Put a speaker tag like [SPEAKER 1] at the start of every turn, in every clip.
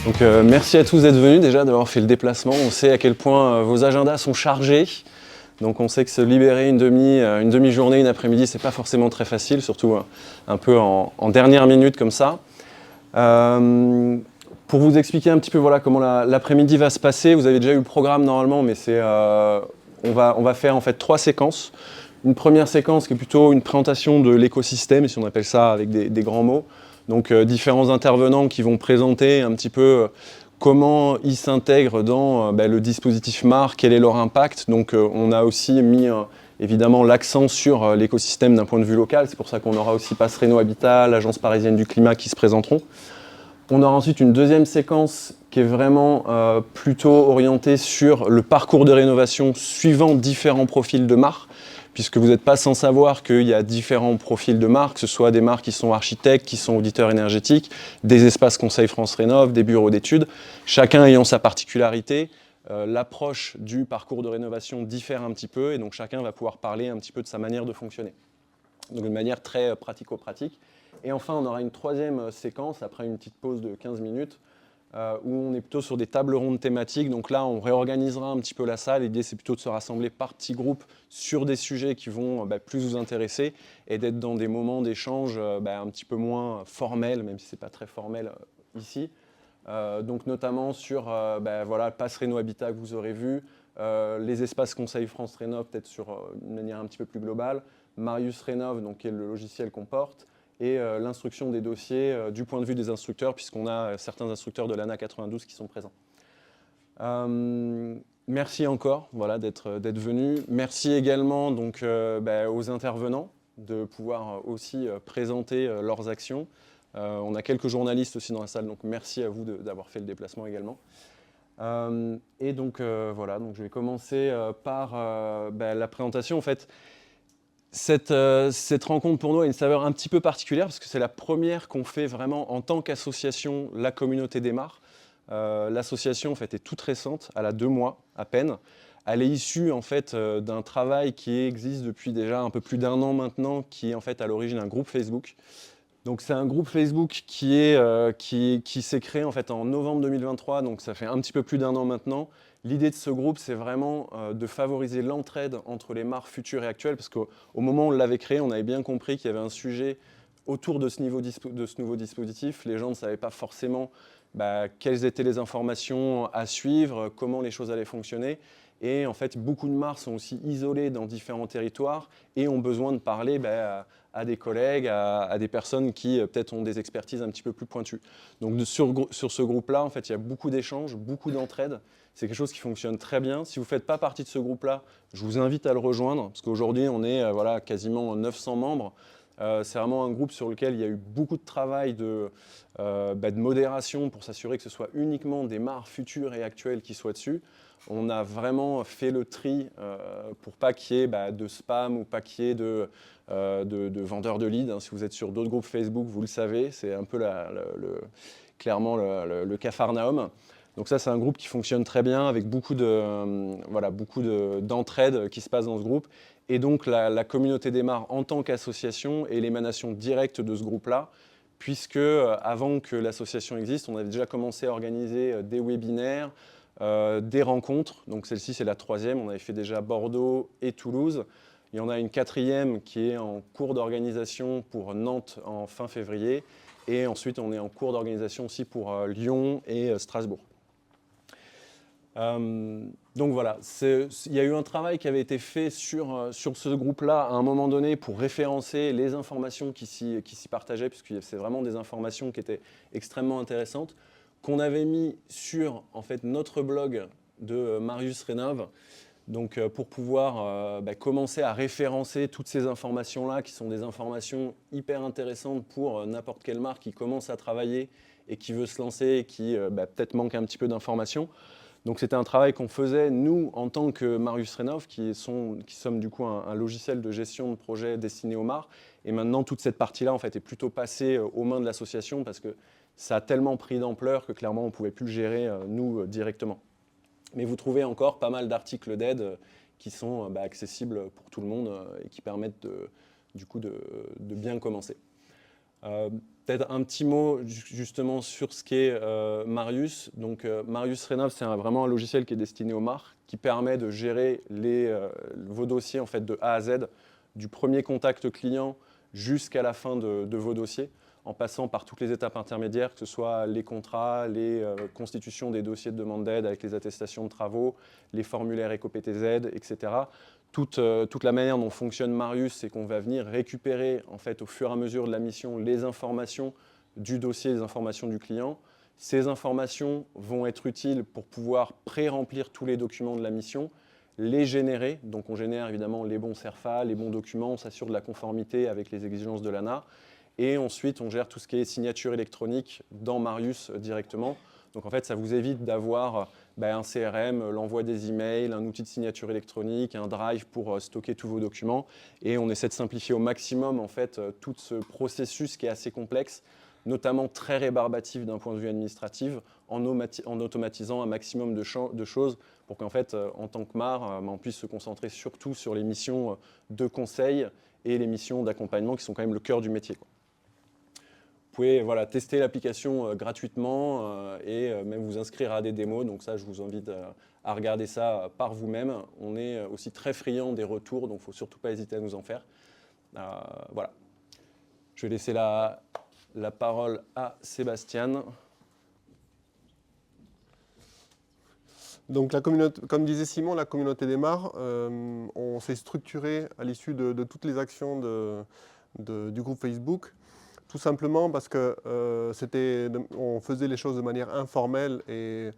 [SPEAKER 1] Donc merci à tous d'être venus déjà, d'avoir fait le déplacement. On sait à quel point vos agendas sont chargés. Donc on sait que se libérer une demi-journée, une après-midi, c'est pas forcément très facile, surtout un peu en dernière minute comme ça. Pour vous expliquer un petit peu voilà, comment l'après-midi va se passer, vous avez déjà eu le programme normalement, mais on va faire en fait 3 séquences. Une première séquence qui est plutôt une présentation de l'écosystème, si on appelle ça avec des grands mots. Donc différents intervenants qui vont présenter un petit peu comment ils s'intègrent dans le dispositif MAR, quel est leur impact. Donc on a aussi mis évidemment l'accent sur l'écosystème d'un point de vue local. C'est pour ça qu'on aura aussi Pass Réno Habitat, l'Agence parisienne du climat qui se présenteront. On aura ensuite une deuxième séquence qui est vraiment plutôt orientée sur le parcours de rénovation suivant différents profils de MAR, puisque vous n'êtes pas sans savoir qu'il y a différents profils de marques, que ce soit des marques qui sont architectes, qui sont auditeurs énergétiques, des espaces conseils France Rénov', des bureaux d'études, chacun ayant sa particularité. L'approche du parcours de rénovation diffère un petit peu, et donc chacun va pouvoir parler un petit peu de sa manière de fonctionner. Donc de manière très pratico-pratique. Et enfin, on aura une troisième séquence, après une petite pause de 15 minutes, où on est plutôt sur des tables rondes thématiques. Donc là, on réorganisera un petit peu la salle. L'idée, c'est plutôt de se rassembler par petits groupes sur des sujets qui vont plus vous intéresser et d'être dans des moments d'échange un petit peu moins formels, même si ce n'est pas très formel ici. Donc notamment sur voilà, Pass Réno Habitat que vous aurez vu, les espaces conseils France Rénov', peut-être sur une manière un petit peu plus globale, Marius Rénov', donc, qui est le logiciel qu'on porte, et l'instruction des dossiers du point de vue des instructeurs, puisqu'on a certains instructeurs de l'ANA 92 qui sont présents. Merci encore voilà, d'être venus. Merci également donc, aux intervenants de pouvoir aussi présenter leurs actions. On a quelques journalistes aussi dans la salle, donc merci à vous d'avoir fait le déplacement également. Et donc voilà, donc je vais commencer par la présentation. En fait, cette rencontre pour nous a une saveur un petit peu particulière parce que c'est la première qu'on fait vraiment en tant qu'association, la communauté des mares. L'association en fait, est toute récente, elle a 2 mois à peine. Elle est issue en fait, d'un travail qui existe depuis déjà un peu plus d'1 an maintenant, qui est en fait à l'origine d'un groupe Facebook. Donc c'est un groupe Facebook qui s'est créé en fait en novembre 2023, donc ça fait un petit peu plus d'1 an maintenant. L'idée de ce groupe, c'est vraiment de favoriser l'entraide entre les mares futures et actuelles, parce qu'au moment où on l'avait créé, on avait bien compris qu'il y avait un sujet autour de ce nouveau dispositif. Les gens ne savaient pas forcément quelles étaient les informations à suivre, comment les choses allaient fonctionner. Et en fait, beaucoup de mares sont aussi isolées dans différents territoires et ont besoin de parler à des collègues, à des personnes qui peut-être ont des expertises un petit peu plus pointues. Donc sur ce groupe-là, en fait, il y a beaucoup d'échanges, beaucoup d'entraide. C'est quelque chose qui fonctionne très bien. Si vous ne faites pas partie de ce groupe-là, je vous invite à le rejoindre, parce qu'aujourd'hui, on est voilà, quasiment 900 membres. C'est vraiment un groupe sur lequel il y a eu beaucoup de travail de modération pour s'assurer que ce soit uniquement des mares futures et actuelles qui soient dessus. On a vraiment fait le tri pour pas qu'il y ait de spam ou pas qu'il y ait de vendeurs de leads. Si vous êtes sur d'autres groupes Facebook, vous le savez, c'est un peu clairement le capharnaüm. Donc ça, c'est un groupe qui fonctionne très bien avec beaucoup d'entraide qui se passe dans ce groupe. Et donc la communauté des mares en tant qu'association est l'émanation directe de ce groupe-là, puisque avant que l'association existe, on avait déjà commencé à organiser des webinaires, des rencontres. Donc celle-ci, c'est la 3e. On avait fait déjà Bordeaux et Toulouse. Il y en a une 4e qui est en cours d'organisation pour Nantes en fin février. Et ensuite, on est en cours d'organisation aussi pour Lyon et Strasbourg. Donc voilà, il y a eu un travail qui avait été fait sur ce groupe-là à un moment donné pour référencer les informations qui s'y partageaient, puisque c'est vraiment des informations qui étaient extrêmement intéressantes, qu'on avait mis sur en fait, notre blog de Marius Rénov', donc pour pouvoir commencer à référencer toutes ces informations-là, qui sont des informations hyper intéressantes pour n'importe quelle marque qui commence à travailler et qui veut se lancer et qui peut-être manque un petit peu d'informations. Donc c'était un travail qu'on faisait, nous, en tant que Marius Rénov', qui sommes du coup un logiciel de gestion de projet destiné aux mares. Et maintenant, toute cette partie-là, en fait, est plutôt passée aux mains de l'association parce que ça a tellement pris d'ampleur que clairement, on ne pouvait plus le gérer, nous, directement. Mais vous trouvez encore pas mal d'articles d'aide qui sont accessibles pour tout le monde et qui permettent du coup de bien commencer. Peut-être un petit mot justement sur ce qu'est Marius. Donc Marius Rénov, c'est vraiment un logiciel qui est destiné aux marques, qui permet de gérer vos dossiers en fait, de A à Z, du premier contact client jusqu'à la fin de vos dossiers, en passant par toutes les étapes intermédiaires, que ce soit les contrats, les constitutions des dossiers de demande d'aide avec les attestations de travaux, les formulaires EcoPTZ, etc. Toute la manière dont fonctionne Marius, c'est qu'on va venir récupérer en fait, au fur et à mesure de la mission les informations du dossier, les informations du client. Ces informations vont être utiles pour pouvoir pré-remplir tous les documents de la mission, les générer. Donc on génère évidemment les bons CERFA, les bons documents, on s'assure de la conformité avec les exigences de l'ANA. Et ensuite, on gère tout ce qui est signature électronique dans Marius directement. Donc en fait, ça vous évite d'avoir un CRM, l'envoi des emails, un outil de signature électronique, un drive pour stocker tous vos documents. Et on essaie de simplifier au maximum en fait, tout ce processus qui est assez complexe, notamment très rébarbatif d'un point de vue administratif, en automatisant un maximum de choses pour qu'en fait, en tant que MAR, on puisse se concentrer surtout sur les missions de conseil et les missions d'accompagnement qui sont quand même le cœur du métier, quoi. Vous pouvez tester l'application gratuitement et même vous inscrire à des démos. Donc ça, je vous invite à regarder ça par vous-même. On est aussi très friand des retours, donc il ne faut surtout pas hésiter à nous en faire. Voilà. Je vais laisser la parole à Sébastien.
[SPEAKER 2] Donc, comme disait Simon, la communauté des MAR, on s'est structuré à l'issue de toutes les actions du groupe Facebook. Tout simplement parce que on faisait les choses de manière informelle et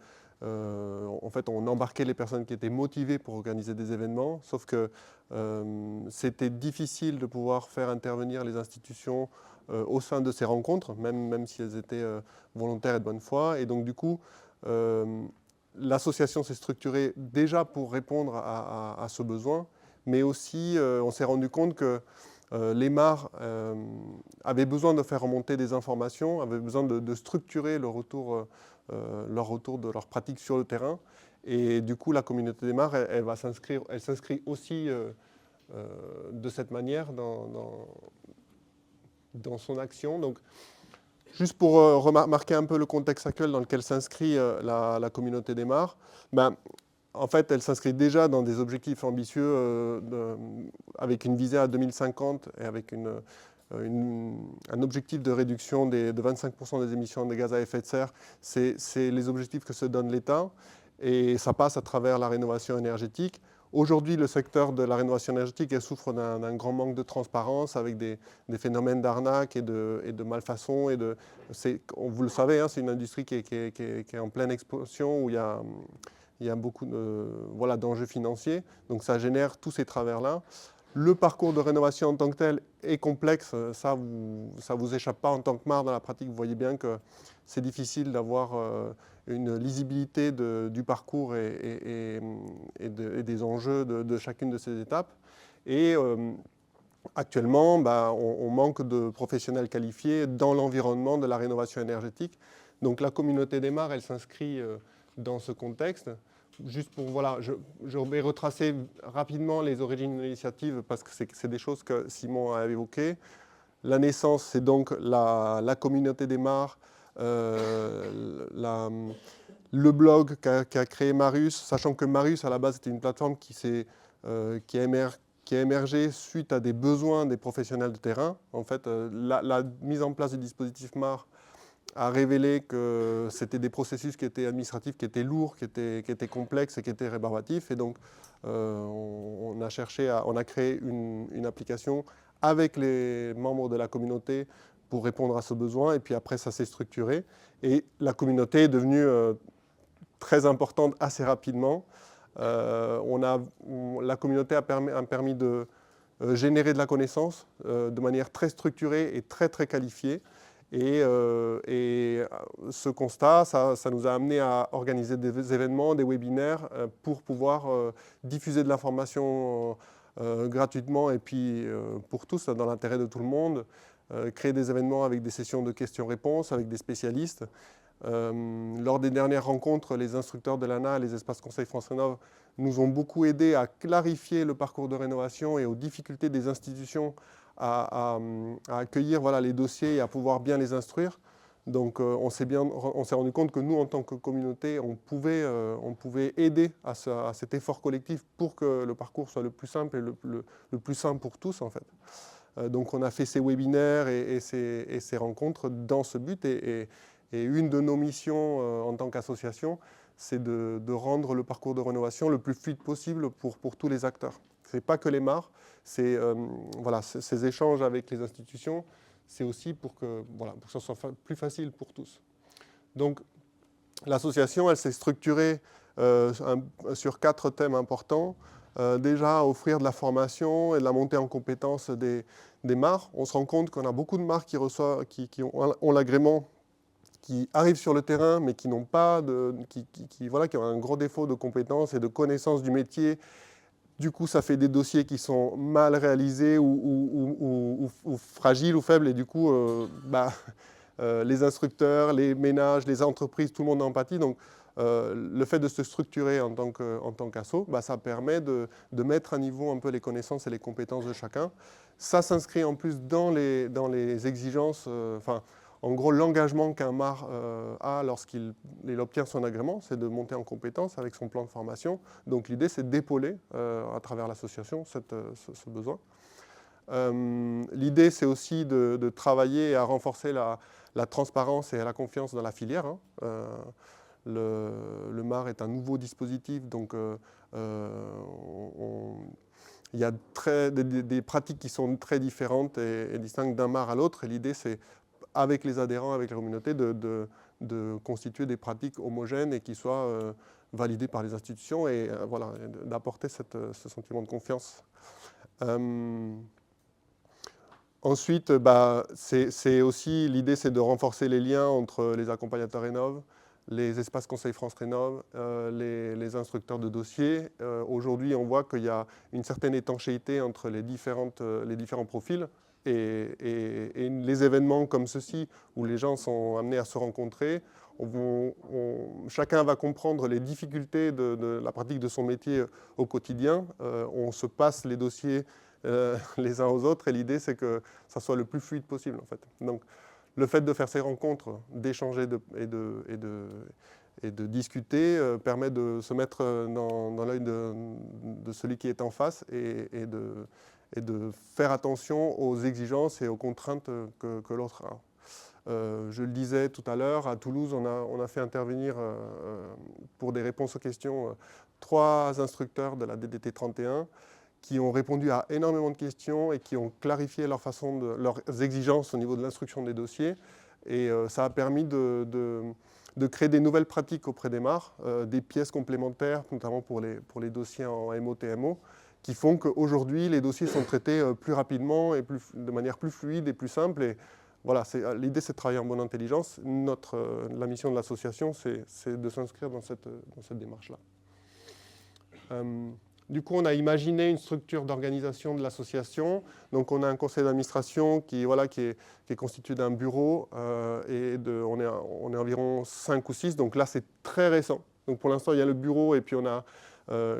[SPEAKER 2] en fait on embarquait les personnes qui étaient motivées pour organiser des événements, sauf que c'était difficile de pouvoir faire intervenir les institutions au sein de ces rencontres, même si elles étaient volontaires et de bonne foi. Et donc du coup, l'association s'est structurée déjà pour répondre à ce besoin, mais aussi on s'est rendu compte que les MAR avaient besoin de faire remonter des informations, avaient besoin de structurer leur retour de leur pratique sur le terrain. Et du coup, la communauté des MAR, elle s'inscrit aussi de cette manière dans son action. Donc, juste pour remarquer un peu le contexte actuel dans lequel s'inscrit la communauté des MAR, en fait, elle s'inscrit déjà dans des objectifs ambitieux avec une visée à 2050 et avec un objectif de réduction de 25% des émissions de gaz à effet de serre. C'est les objectifs que se donne l'État et ça passe à travers la rénovation énergétique. Aujourd'hui, le secteur de la rénovation énergétique souffre d'un grand manque de transparence avec des phénomènes d'arnaque et de malfaçon. Vous le savez, hein, c'est une industrie qui est en pleine expansion où il y a beaucoup d'enjeux financiers, donc ça génère tous ces travers-là. Le parcours de rénovation en tant que tel est complexe, ça vous échappe pas en tant que MAR dans la pratique. Vous voyez bien que c'est difficile d'avoir une lisibilité du parcours et des enjeux de chacune de ces étapes. Et actuellement, on manque de professionnels qualifiés dans l'environnement de la rénovation énergétique. Donc la communauté des MAR, elle s'inscrit dans ce contexte. Juste pour, je vais retracer rapidement les origines de l'initiative parce que c'est des choses que Simon a évoquées. La naissance, c'est donc la communauté des MAR, le blog qu'a créé Marius, sachant que Marius, à la base, c'était une plateforme qui a émergé suite à des besoins des professionnels de terrain. En fait, la mise en place du dispositif MAR a révélé que c'était des processus qui étaient administratifs, qui étaient lourds, qui étaient complexes et qui étaient rébarbatifs. Et donc, on a créé une application avec les membres de la communauté pour répondre à ce besoin. Et puis après, ça s'est structuré. Et la communauté est devenue très importante assez rapidement. La communauté a permis de générer de la connaissance de manière très structurée et très, très qualifiée. Et ce constat, ça nous a amené à organiser des événements, des webinaires pour pouvoir diffuser de l'information gratuitement et puis pour tous, dans l'intérêt de tout le monde, créer des événements avec des sessions de questions-réponses avec des spécialistes. Lors des dernières rencontres, les instructeurs de l'ANA et les espaces conseils France Rénov nous ont beaucoup aidés à clarifier le parcours de rénovation et aux difficultés des institutions à accueillir voilà, les dossiers et à pouvoir bien les instruire. Donc on s'est rendu compte que nous, en tant que communauté, on pouvait aider à cet effort collectif pour que le parcours soit le plus simple et le plus simple pour tous, en fait. Donc on a fait ces webinaires et ces rencontres dans ce but. Et une de nos missions en tant qu'association, c'est de rendre le parcours de rénovation le plus fluide possible pour tous les acteurs. Ce n'est pas que les mares, c'est voilà, ces échanges avec les institutions, c'est aussi pour que ça soit plus facile pour tous. Donc l'association, elle s'est structurée sur 4 thèmes importants. Déjà, offrir de la formation et de la montée en compétences des mares. On se rend compte qu'on a beaucoup de mares qui ont l'agrément, qui arrivent sur le terrain, mais qui n'ont pas qui ont un gros défaut de compétences et de connaissances du métier. Du coup, ça fait des dossiers qui sont mal réalisés ou fragiles ou faibles. Et du coup, les instructeurs, les ménages, les entreprises, tout le monde en pâtit. Donc, le fait de se structurer en tant qu'asso, ça permet de mettre à niveau un peu les connaissances et les compétences de chacun. Ça s'inscrit en plus dans les exigences, en gros, l'engagement qu'un MAR a lorsqu'il obtient son agrément, c'est de monter en compétence avec son plan de formation. Donc l'idée, c'est d'épauler à travers l'association ce besoin. L'idée, c'est aussi de travailler à renforcer la transparence et la confiance dans la filière. Le MAR est un nouveau dispositif, donc il y a des pratiques qui sont très différentes et distinctes d'un MAR à l'autre. Et l'idée, c'est, avec les adhérents, avec la communauté, de constituer des pratiques homogènes et qui soient validées par les institutions et voilà, d'apporter ce sentiment de confiance. Ensuite, c'est aussi, l'idée, c'est de renforcer les liens entre les accompagnateurs Rénov', les espaces Conseil France Rénov', les instructeurs de dossiers. Aujourd'hui, on voit qu'il y a une certaine étanchéité entre les différents profils et les événements comme ceux-ci, où les gens sont amenés à se rencontrer, chacun va comprendre les difficultés de la pratique de son métier au quotidien. On se passe les dossiers les uns aux autres, et l'idée, c'est que ça soit le plus fluide possible, en fait. Donc, le fait de faire ces rencontres, d'échanger et de discuter permet de se mettre dans l'œil de celui qui est en face et de faire attention aux exigences et aux contraintes que l'autre a. Je le disais tout à l'heure, à Toulouse, on a fait intervenir pour des réponses aux questions 3 instructeurs de la DDT 31 qui ont répondu à énormément de questions et qui ont clarifié leurs exigences au niveau de l'instruction des dossiers. Et ça a permis de créer des nouvelles pratiques auprès des MAR, des pièces complémentaires, notamment pour les dossiers en MO-TMO, qui font qu'aujourd'hui, les dossiers sont traités plus rapidement et de manière plus fluide et plus simple. Et voilà, l'idée, c'est de travailler en bonne intelligence. La mission de l'association, c'est de s'inscrire dans cette démarche-là. Du coup, on a imaginé une structure d'organisation de l'association. Donc, on a un conseil d'administration qui est constitué d'un bureau et on est environ 5 ou 6. Donc là, c'est très récent. Donc, pour l'instant, il y a le bureau et puis on a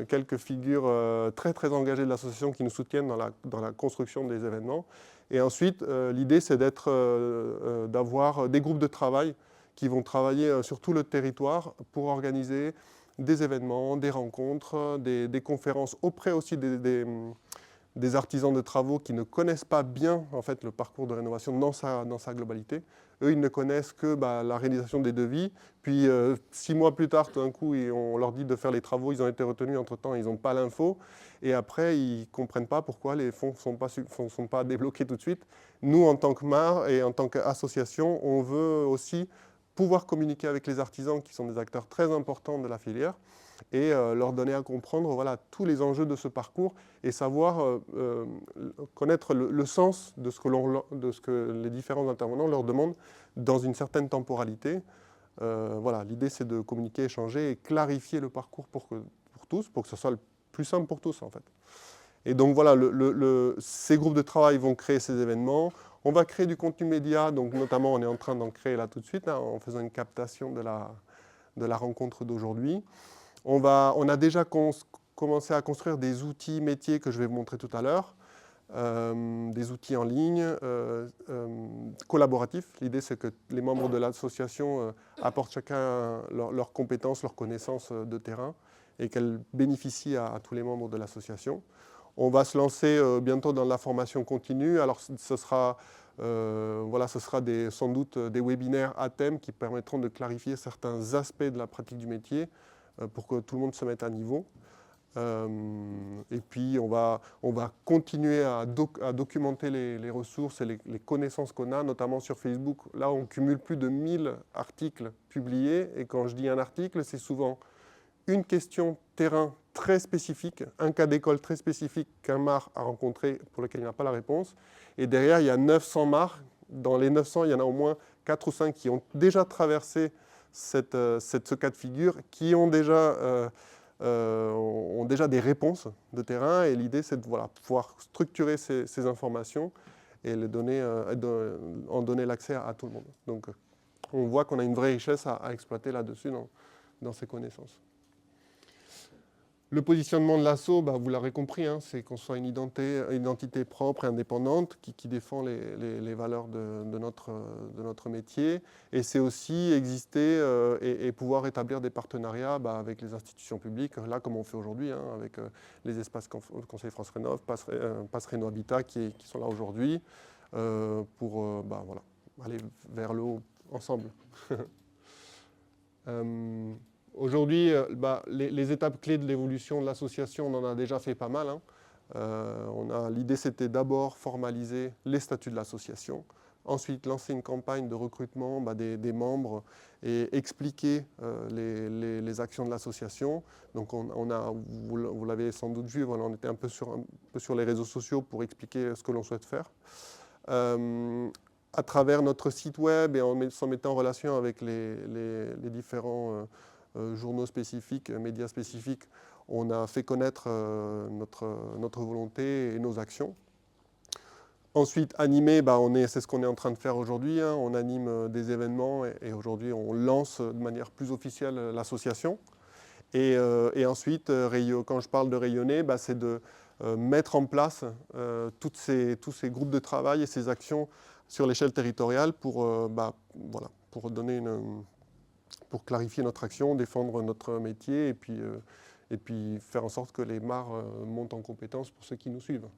[SPEAKER 2] quelques figures très, très engagées de l'association qui nous soutiennent dans la construction des événements. Et ensuite, l'idée, c'est d'avoir des groupes de travail qui vont travailler sur tout le territoire pour organiser des événements, des rencontres, des conférences auprès aussi des artisans de travaux qui ne connaissent pas bien en fait, le parcours de rénovation dans sa globalité. Eux, ils ne connaissent que la réalisation des devis. Puis 6 mois plus tard, tout d'un coup, on leur dit de faire les travaux, ils ont été retenus entre-temps, ils n'ont pas l'info. Et après, ils ne comprennent pas pourquoi les fonds ne sont pas débloqués tout de suite. Nous, en tant que MAR et en tant qu'association, on veut aussi pouvoir communiquer avec les artisans qui sont des acteurs très importants de la filière et leur donner à comprendre tous les enjeux de ce parcours et savoir connaître le sens de ce que les différents intervenants leur demandent dans une certaine temporalité. L'idée, c'est de communiquer, échanger et clarifier le parcours pour tous, pour que ce soit le plus simple pour tous, en fait. Et donc voilà, ces groupes de travail vont créer ces événements. On va créer du contenu média, donc notamment on est en train d'en créer là tout de suite, en faisant une captation de la rencontre d'aujourd'hui. On a déjà commencé à construire des outils métiers que je vais vous montrer tout à l'heure. des outils en ligne collaboratifs. L'idée, c'est que les membres de l'association apportent chacun leurs compétences, leurs connaissances de terrain et qu'elles bénéficient à tous les membres de l'association. On va se lancer bientôt dans la formation continue. Alors, ce sera sans doute des webinaires à thème qui permettront de clarifier certains aspects de la pratique du métier pour que tout le monde se mette à niveau. Et puis, on va continuer à documenter les ressources et les connaissances qu'on a, notamment sur Facebook. Là, on cumule plus de 1000 articles publiés. Et quand je dis un article, c'est souvent une question terrain très spécifique, un cas d'école très spécifique qu'un MAR a rencontré pour lequel il n'a pas la réponse. Et derrière, il y a 900 MAR. Dans les 900, il y en a au moins 4 ou 5 qui ont déjà traversé ce cas de figure, qui ont déjà des réponses de terrain. Et l'idée, c'est de pouvoir structurer ces informations et en donner l'accès à tout le monde. Donc, on voit qu'on a une vraie richesse à exploiter là-dessus dans ces connaissances. Le positionnement de l'asso, vous l'aurez compris, c'est qu'on soit une identité propre et indépendante qui défend les valeurs de notre métier. Et c'est aussi exister et pouvoir établir des partenariats avec les institutions publiques, là comme on fait aujourd'hui, avec les espaces Conseil France Rénov', Pass Réno Habitat qui sont là aujourd'hui, pour aller vers le haut ensemble. Aujourd'hui, les étapes clés de l'évolution de l'association, on en a déjà fait pas mal. L'idée, c'était d'abord formaliser les statuts de l'association, ensuite lancer une campagne de recrutement des membres et expliquer les actions de l'association. Donc, vous l'avez sans doute vu, on était un peu sur les réseaux sociaux pour expliquer ce que l'on souhaite faire. À travers notre site web et en s'en mettant en relation avec les différents journaux spécifiques, médias spécifiques, on a fait connaître notre volonté et nos actions. Ensuite, animer, c'est ce qu'on est en train de faire aujourd'hui. On anime des événements et aujourd'hui, on lance de manière plus officielle l'association. Et ensuite, quand je parle de rayonner, c'est de mettre en place tous ces groupes de travail et ces actions sur l'échelle territoriale pour clarifier notre action, défendre notre métier et puis faire en sorte que les MAR montent en compétences pour ceux qui nous suivent.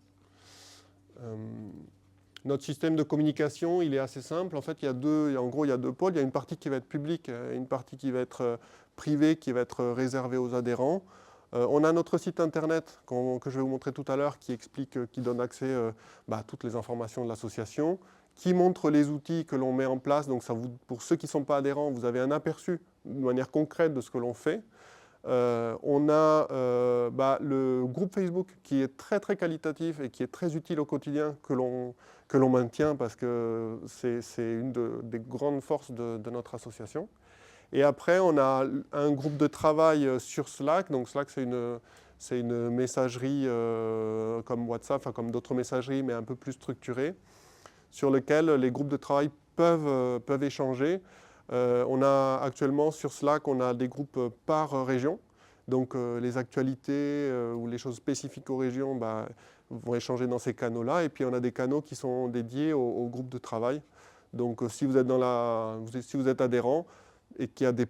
[SPEAKER 2] Notre système de communication, il est assez simple. En fait, il y a deux pôles. Il y a une partie qui va être publique et une partie qui va être privée, qui va être réservée aux adhérents. On a notre site internet que je vais vous montrer tout à l'heure qui donne accès à toutes les informations de l'association, qui montre les outils que l'on met en place. Donc pour ceux qui ne sont pas adhérents, vous avez un aperçu de manière concrète de ce que l'on fait. On a le groupe Facebook qui est très très qualitatif et qui est très utile au quotidien que l'on maintient parce que c'est une des grandes forces de notre association. Et après, on a un groupe de travail sur Slack. Donc Slack, c'est une messagerie comme WhatsApp, comme d'autres messageries, mais un peu plus structurée, sur lequel les groupes de travail peuvent échanger. On a actuellement sur Slack, on a des groupes par région. Donc les actualités ou les choses spécifiques aux régions vont échanger dans ces canaux-là. Et puis on a des canaux qui sont dédiés aux groupes de travail. Donc si vous êtes adhérent et qu'il y a des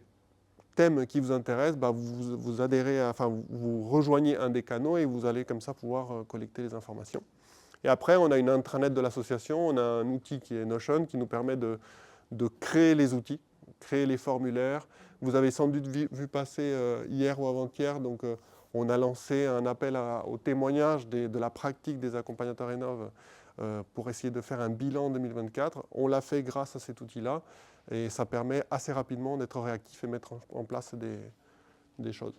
[SPEAKER 2] thèmes qui vous intéressent, vous rejoignez un des canaux et vous allez comme ça pouvoir collecter les informations. Et après, on a une intranet de l'association, on a un outil qui est Notion qui nous permet de créer les outils, créer les formulaires. Vous avez sans doute vu passer hier ou avant-hier, donc on a lancé un appel au témoignage de la pratique des accompagnateurs Rénov' pour essayer de faire un bilan 2024. On l'a fait grâce à cet outil-là et ça permet assez rapidement d'être réactif et mettre en place des choses.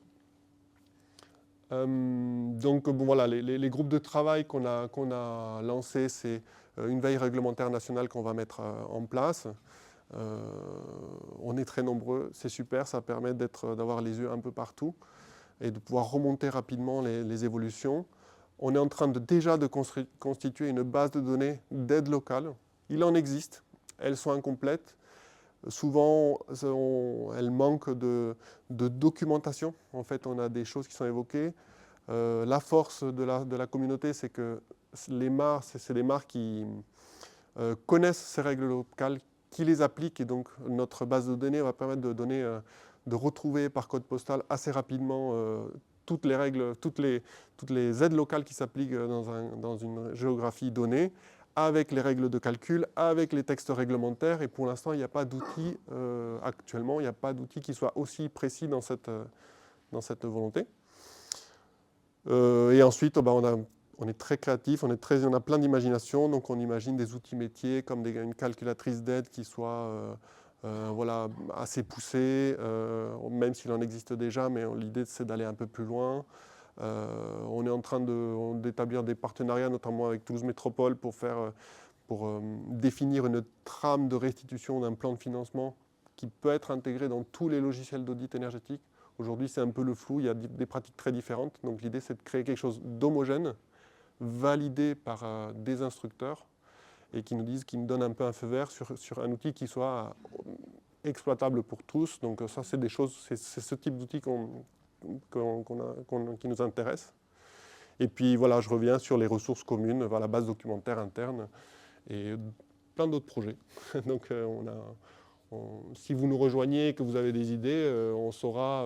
[SPEAKER 2] Donc voilà, les groupes de travail qu'on a lancés, c'est une veille réglementaire nationale qu'on va mettre en place. On est très nombreux, c'est super, ça permet d'avoir les yeux un peu partout et de pouvoir remonter rapidement les évolutions. On est en train déjà de constituer une base de données d'aide locale. Il en existe, elles sont incomplètes. Souvent, elles manquent de documentation. En fait, on a des choses qui sont évoquées. La force de la communauté, c'est que les mares, c'est des mares qui connaissent ces règles locales, qui les appliquent, et donc notre base de données va permettre de retrouver par code postal assez rapidement toutes les règles, toutes les aides locales qui s'appliquent dans une géographie donnée, avec les règles de calcul, avec les textes réglementaires. Et pour l'instant, il n'y a pas d'outil, actuellement, il n'y a pas d'outil qui soit aussi précis dans cette volonté. Et ensuite, on est très créatif, on a plein d'imagination, donc on imagine des outils métiers comme une calculatrice d'aide qui soit voilà, assez poussée, même s'il en existe déjà, mais l'idée c'est d'aller un peu plus loin. On est en train d'établir des partenariats, notamment avec Toulouse Métropole, pour définir une trame de restitution d'un plan de financement qui peut être intégré dans tous les logiciels d'audit énergétique. Aujourd'hui, c'est un peu le flou, il y a des pratiques très différentes. Donc l'idée, c'est de créer quelque chose d'homogène, validé par des instructeurs, et qui nous donnent un peu un feu vert sur un outil qui soit exploitable pour tous. Donc ça, c'est des choses, c'est ce type d'outil qui nous intéresse. Et puis voilà, je reviens sur les ressources communes, la base documentaire interne et plein d'autres projets. Donc si vous nous rejoignez et que vous avez des idées, on saura.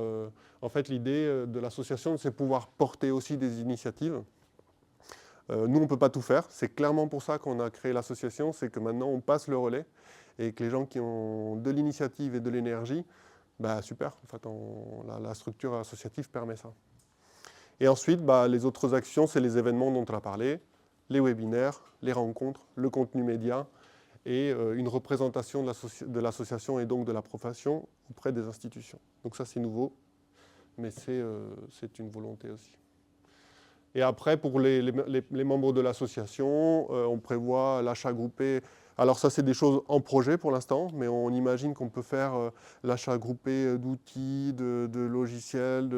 [SPEAKER 2] En fait, l'idée de l'association, c'est pouvoir porter aussi des initiatives. Nous, on ne peut pas tout faire. C'est clairement pour ça qu'on a créé l'association, c'est que maintenant, on passe le relais et que les gens qui ont de l'initiative et de l'énergie, bah, super. En fait, la structure associative permet ça. Et ensuite, les autres actions, c'est les événements dont on a parlé, les webinaires, les rencontres, le contenu média, et une représentation de l'association et donc de la profession auprès des institutions. Donc ça, c'est nouveau, mais c'est une volonté aussi. Et après, pour les membres de l'association, on prévoit l'achat groupé. Alors ça, c'est des choses en projet pour l'instant, mais on imagine qu'on peut faire l'achat groupé d'outils, de logiciels,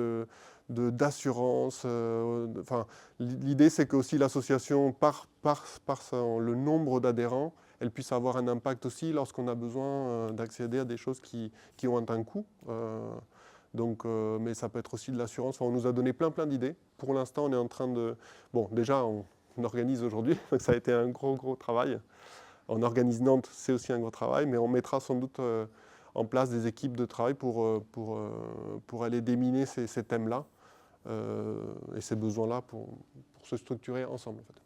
[SPEAKER 2] d'assurance. Enfin, l'idée, c'est que aussi l'association, par le nombre d'adhérents, elle puisse avoir un impact aussi lorsqu'on a besoin d'accéder à des choses qui ont un coût. Mais ça peut être aussi de l'assurance. Enfin, on nous a donné plein d'idées. Pour l'instant, on est en train de... Bon, déjà, on organise aujourd'hui. Ça a été un gros travail. On organise Nantes, c'est aussi un gros travail, mais on mettra sans doute en place des équipes de travail pour aller déminer ces thèmes-là et ces besoins-là pour se structurer ensemble. En fait.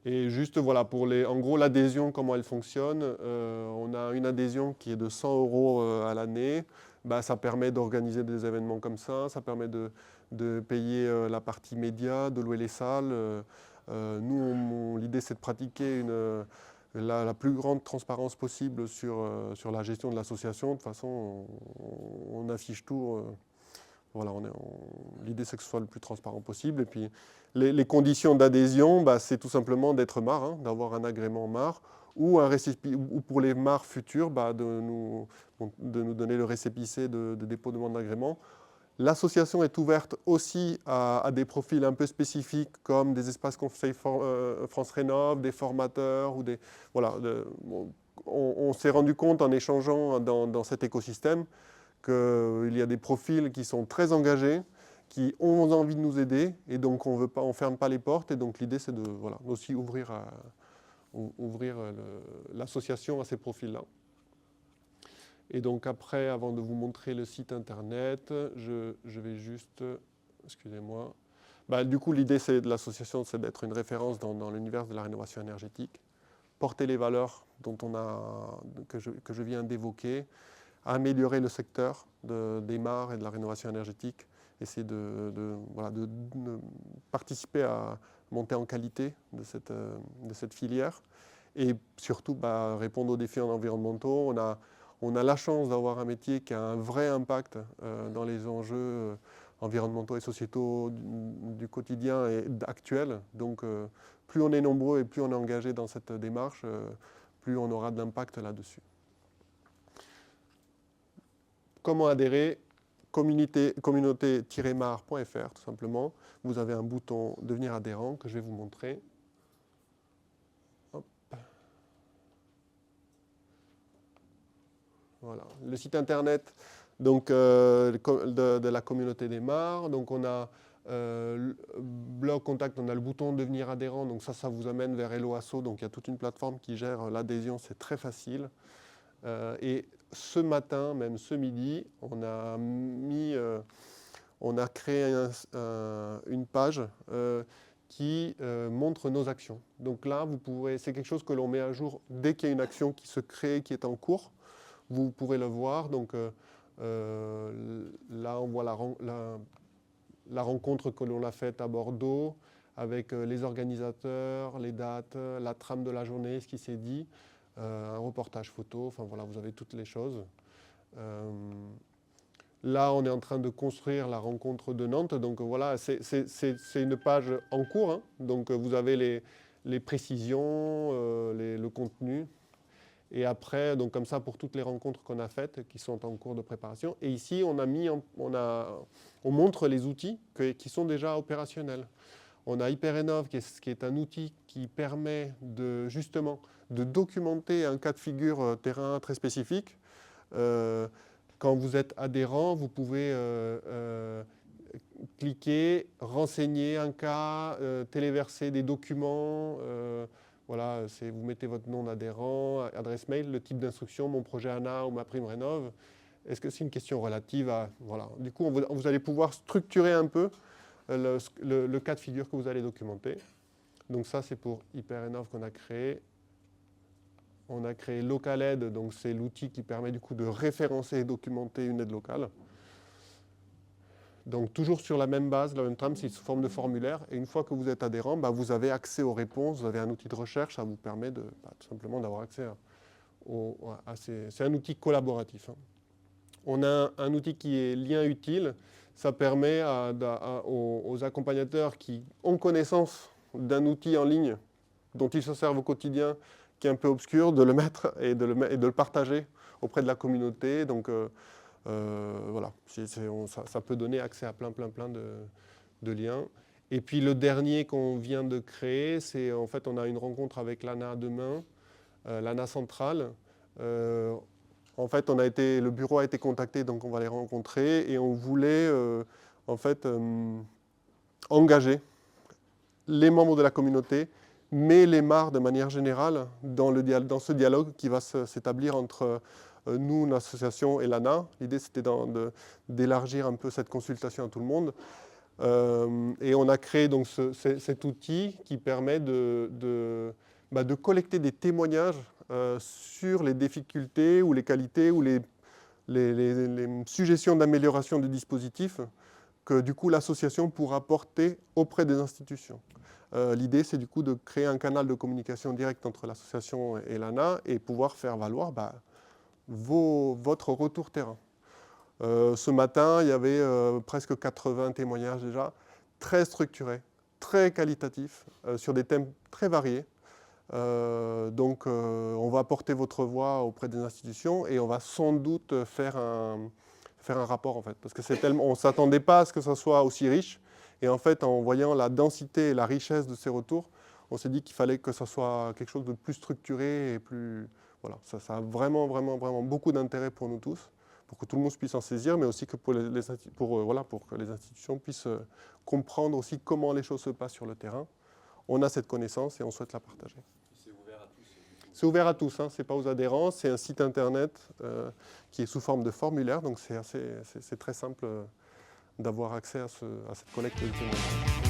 [SPEAKER 2] Et juste, voilà, en gros, l'adhésion, comment elle fonctionne. On a une adhésion qui est de 100 € à l'année. Ça permet d'organiser des événements comme ça permet de payer la partie média, de louer les salles. Nous, l'idée, c'est de pratiquer la plus grande transparence possible sur la gestion de l'association. De toute façon, on affiche tout. Voilà, l'idée, c'est que ce soit le plus transparent possible. Et puis, les conditions d'adhésion, c'est tout simplement d'être MAR, d'avoir un agrément MAR, ou pour les MAR futurs, de nous donner le récépissé de dépôt de demande d'agrément. L'association est ouverte aussi à des profils un peu spécifiques, comme des espaces conseils France Rénov', des formateurs, on s'est rendu compte en échangeant dans cet écosystème qu'il y a des profils qui sont très engagés, qui ont envie de nous aider, et donc on ne ferme pas les portes. Et donc l'idée, c'est aussi ouvrir l'association à ces profils-là. Et donc après, avant de vous montrer le site internet, je vais juste... Excusez-moi. Du coup, l'idée de l'association, c'est d'être une référence dans l'univers de la rénovation énergétique, porter les valeurs que je viens d'évoquer, améliorer le secteur des mares et de la rénovation énergétique, essayer de participer à monter en qualité de cette filière et surtout répondre aux défis environnementaux. On a la chance d'avoir un métier qui a un vrai impact dans les enjeux environnementaux et sociétaux du quotidien et actuel. Donc plus on est nombreux et plus on est engagé dans cette démarche, plus on aura de l'impact là-dessus. Comment adhérer? Communauté-mar.fr, tout simplement. Vous avez un bouton « Devenir adhérent » que je vais vous montrer. Hop. Voilà. Le site internet donc, de la communauté des mares. Donc on a Blog Contact, on a le bouton devenir adhérent, donc ça vous amène vers Hello Asso, donc il y a toute une plateforme qui gère l'adhésion, c'est très facile. Et ce matin, même ce midi, on a créé une page qui montre nos actions. Donc là, c'est quelque chose que l'on met à jour dès qu'il y a une action qui se crée, qui est en cours. Vous pourrez le voir. Donc là, on voit la rencontre que l'on a faite à Bordeaux avec les organisateurs, les dates, la trame de la journée, ce qui s'est dit, un reportage photo, enfin voilà, vous avez toutes les choses. Là, on est en train de construire la rencontre de Nantes, donc voilà, c'est une page en cours, hein. Donc vous avez les précisions, le contenu. Et après, donc comme ça, pour toutes les rencontres qu'on a faites, qui sont en cours de préparation. Et ici, on montre les outils qui sont déjà opérationnels. On a HyperRénov, qui est un outil qui permet justement de documenter un cas de figure terrain très spécifique. Quand vous êtes adhérent, vous pouvez cliquer, renseigner un cas, téléverser des documents. Voilà, vous mettez votre nom d'adhérent, adresse mail, le type d'instruction, mon projet ANA ou ma prime rénov. Est-ce que c'est une question relative à... Voilà. Du coup, vous allez pouvoir structurer un peu le cas de figure que vous allez documenter. Donc ça, c'est pour HyperRénov qu'on a créé. On a créé LocalAid, donc c'est l'outil qui permet du coup de référencer et documenter une aide locale. Donc toujours sur la même base, la même trame, c'est sous forme de formulaire. Et une fois que vous êtes adhérent, vous avez accès aux réponses, vous avez un outil de recherche, ça vous permet tout simplement d'avoir accès c'est un outil collaboratif, hein. On a un outil qui est lien utile. Ça permet aux accompagnateurs qui ont connaissance d'un outil en ligne dont ils se servent au quotidien, qui est un peu obscur, de le mettre et de le partager auprès de la communauté. Donc voilà, ça peut donner accès à plein de liens. Et puis le dernier qu'on vient de créer, c'est en fait on a une rencontre avec l'ANA demain, l'ANA centrale. En fait, le bureau a été contacté, donc on va les rencontrer et on voulait en fait engager les membres de la communauté, mais les MAR de manière générale dans ce dialogue qui va s'établir entre nous, l'association et l'ANA. L'idée, c'était d'élargir un peu cette consultation à tout le monde. Et on a créé donc cet outil qui permet de collecter des témoignages sur les difficultés ou les qualités ou les suggestions d'amélioration du dispositif que du coup l'association pourra porter auprès des institutions. L'idée, c'est du coup de créer un canal de communication direct entre l'association et l'ANA et pouvoir faire valoir votre retour terrain. Ce matin, il y avait presque 80 témoignages déjà, très structurés, très qualitatifs, sur des thèmes très variés. Donc on va porter votre voix auprès des institutions et on va sans doute faire un rapport en fait, parce que on ne s'attendait pas à ce que ça soit aussi riche. Et en fait, en voyant la densité et la richesse de ces retours, on s'est dit qu'il fallait que ça soit quelque chose de plus structuré et plus... Voilà, ça a vraiment beaucoup d'intérêt pour nous tous, pour que tout le monde puisse en saisir, mais aussi que pour que les institutions puissent comprendre aussi comment les choses se passent sur le terrain. On a cette connaissance et on souhaite la partager.
[SPEAKER 3] C'est ouvert à tous.
[SPEAKER 2] C'est ouvert à tous, hein, ce n'est pas aux adhérents, c'est un site internet qui est sous forme de formulaire, donc c'est très simple d'avoir accès à cette collecte de témoignages.